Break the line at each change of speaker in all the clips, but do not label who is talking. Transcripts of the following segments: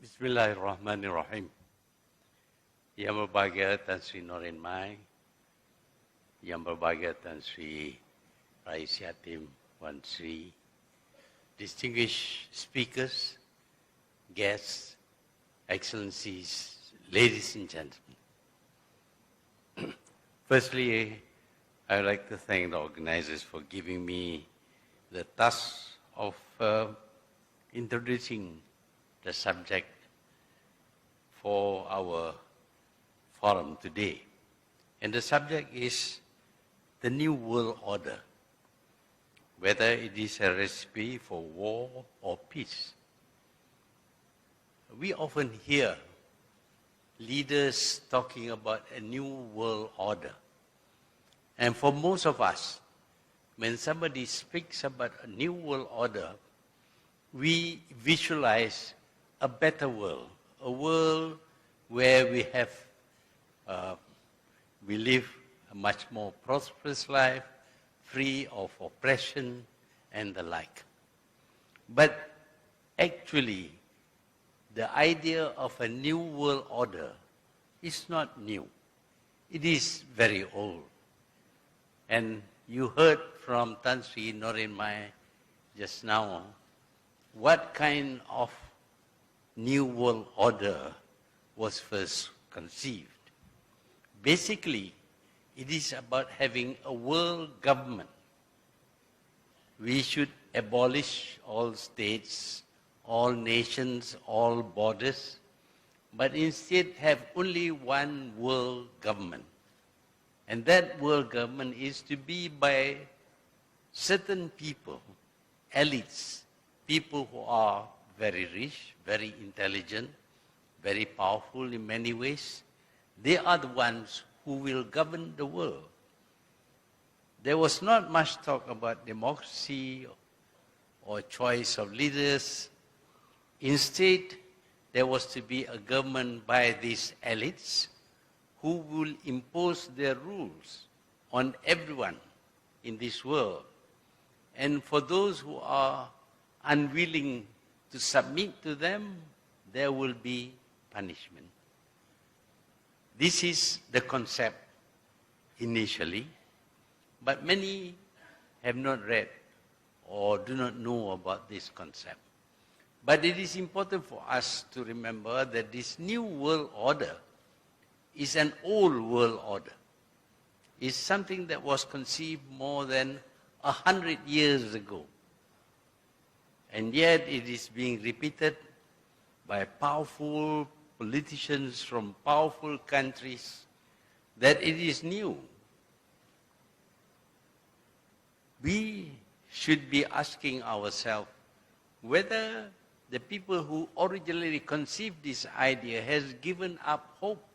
Bismillahirrahmanirrahim. Yang berbahagia Tan Sri Norin Mai, yang berbahagia Tan Sri Rais Yatim Wan Sri, distinguished speakers, guests, excellencies, ladies and gentlemen. Firstly, I would like to thank the organizers for giving me the task of introducing the subject for our forum today. And the subject is the New World Order, whether it is a recipe for war or peace. We often hear leaders talking about a new world order. And for most of us, when somebody speaks about a new world order, we visualize a better world, a world where we live a much more prosperous life, free of oppression and the like. But actually, the idea of a new world order is not new. It is very old. And you heard from Tan Sri Norin Mai just now what kind of new world order was first conceived. Basically, it is about having a world government. We should abolish all states, all nations, all borders, but instead have only one world government. And that world government is to be by certain people, elites, people who are very rich, very intelligent, very powerful in many ways. They are the ones who will govern the world. There was not much talk about democracy or choice of leaders. Instead, there was to be a government by these elites who will impose their rules on everyone in this world. And for those who are unwilling to submit to them, there will be punishment. This is the concept initially, but many have not read or do not know about this concept. But it is important for us to remember that this new world order is an old world order. It's something that was conceived more than 100 years ago. And yet it is being repeated by powerful politicians from powerful countries that it is new. We should be asking ourselves whether the people who originally conceived this idea has given up hope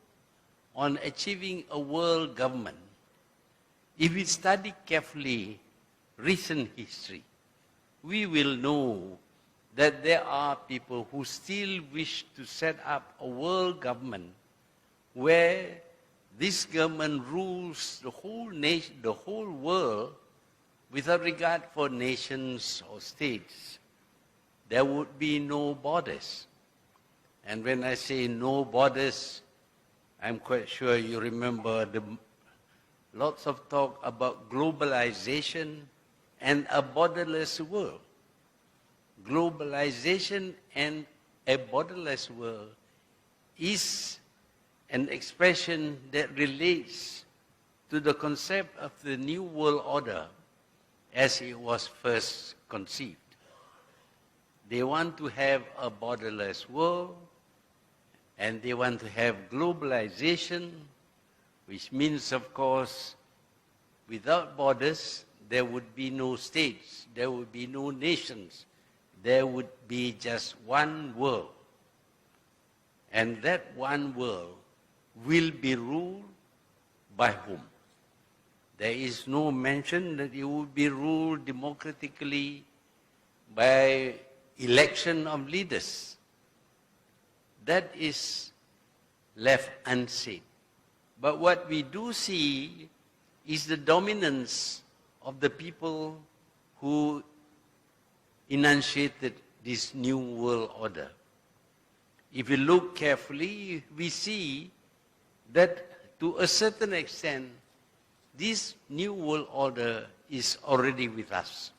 on achieving a world government. If we study carefully recent history, we will know that there are people who still wish to set up a world government where this government rules the whole nation, the whole world without regard for nations or states. There would be no borders. And when I say no borders, I'm quite sure you remember lots of talk about globalization and a borderless world. Globalization and a borderless world is an expression that relates to the concept of the New World Order as it was first conceived. They want to have a borderless world, and they want to have globalization, which means, of course, without borders, there would be no states, there would be no nations, there would be just one world. And that one world will be ruled by whom? There is no mention that it would be ruled democratically by election of leaders. That is left unsaid. But what we do see is the dominance of the people who enunciated this new world order. if we look carefully, we see that to a certain extent, this new world order is already with us.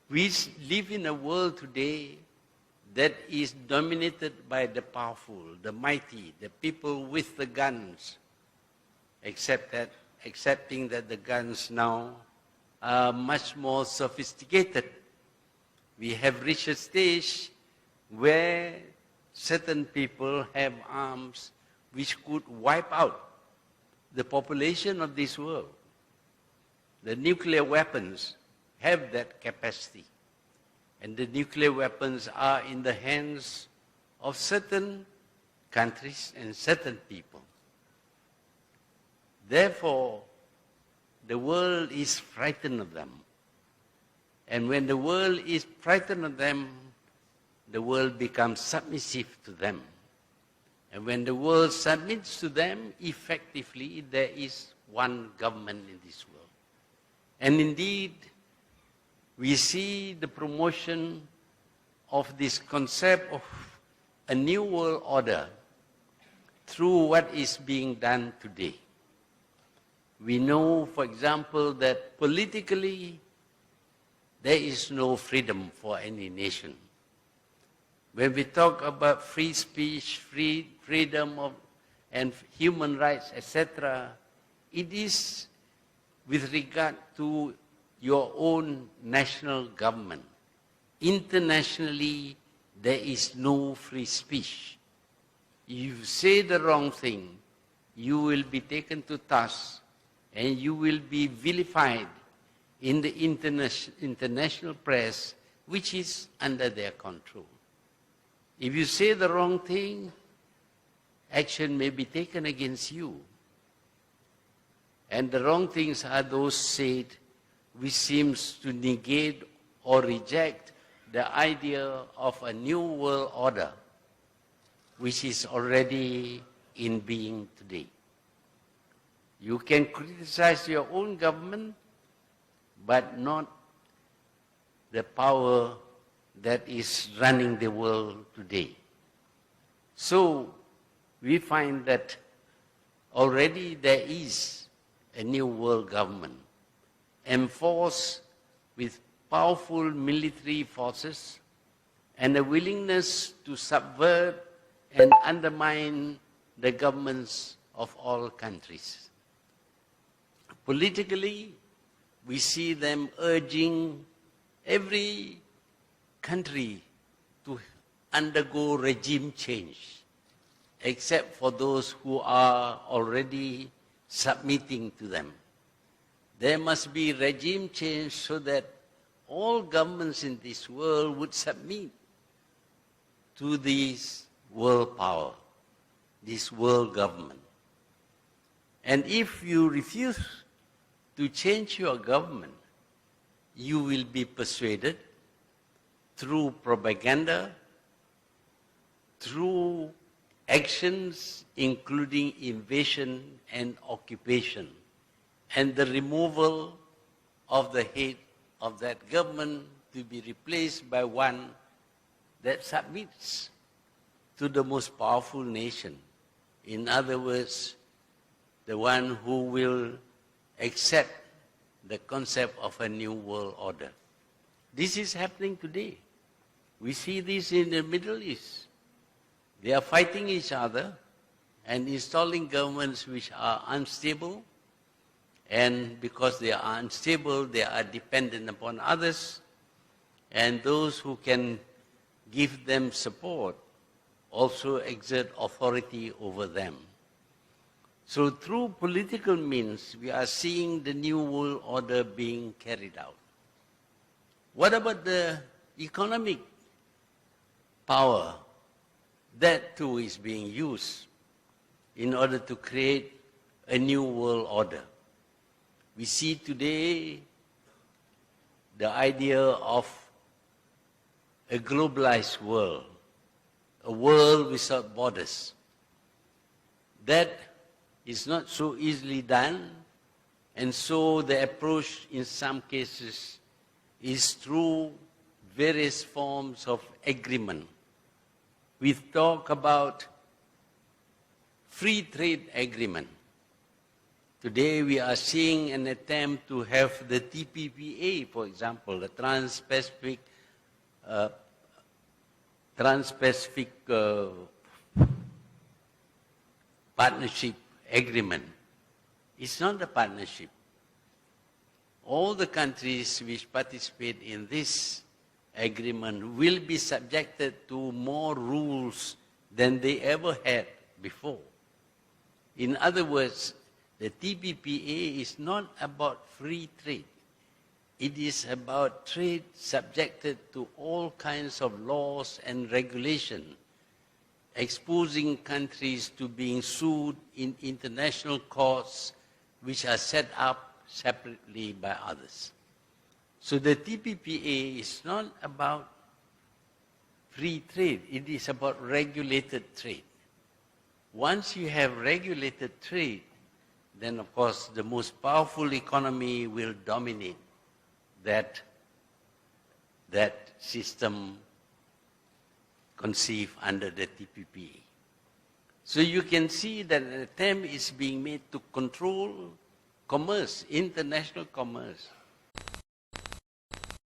We live in a world today that is dominated by the powerful, the mighty, the people with the guns, accepting that the guns now are much more sophisticated. We have reached a stage where certain people have arms which could wipe out the population of this world. The nuclear weapons have that capacity. And the nuclear weapons are in the hands of certain countries and certain people. Therefore, the world is frightened of them. And when the world is frightened of them, the world becomes submissive to them. And when the world submits to them, effectively, there is one government in this world. And indeed, we see the promotion of this concept of a new world order through what is being done today. We know, for example, that politically there is no freedom for any nation. When we talk about free speech, freedom of, and human rights, etc., it is with regard to your own national government. Internationally, there is no free speech. If you say the wrong thing, you will be taken to task and you will be vilified in the international press, which is under their control. If you say the wrong thing, action may be taken against you. And the wrong things are those said which seems to negate or reject the idea of a new world order, which is already in being today. You can criticize your own government, but not the power that is running the world today. So we find that already there is a new world government enforced with powerful military forces and a willingness to subvert and undermine the governments of all countries. Politically, we see them urging every country to undergo regime change, except for those who are already submitting to them. There must be regime change so that all governments in this world would submit to this world power, this world government. And if you refuse to change your government, you will be persuaded through propaganda, through actions including invasion and occupation, and the removal of the head of that government to be replaced by one that submits to the most powerful nation. In other words, the one who will accept the concept of a new world order. This is happening today. We see this in the Middle East. They are fighting each other and installing governments which are unstable, and because they are unstable, they are dependent upon others, and those who can give them support also exert authority over them. So through political means, we are seeing the new world order being carried out. What about the economic power? That too is being used in order to create a new world order. We see today the idea of a globalized world, a world without borders. That is not so easily done, and so the approach in some cases is through various forms of agreement we talk about free trade agreement. Today we are seeing an attempt to have the TPPA, for example, the Trans-Pacific Partnership Agreement. It's not a partnership. All the countries which participate in this agreement will be subjected to more rules than they ever had before. In other words, the TPPA is not about free trade. It is about trade subjected to all kinds of laws and regulation, exposing countries to being sued in international courts which are set up separately by others. So the TPPA is not about free trade, it is about regulated trade. Once you have regulated trade, then of course the most powerful economy will dominate that system conceived under the TPPA. So you can see that an attempt is being made to control commerce, international commerce.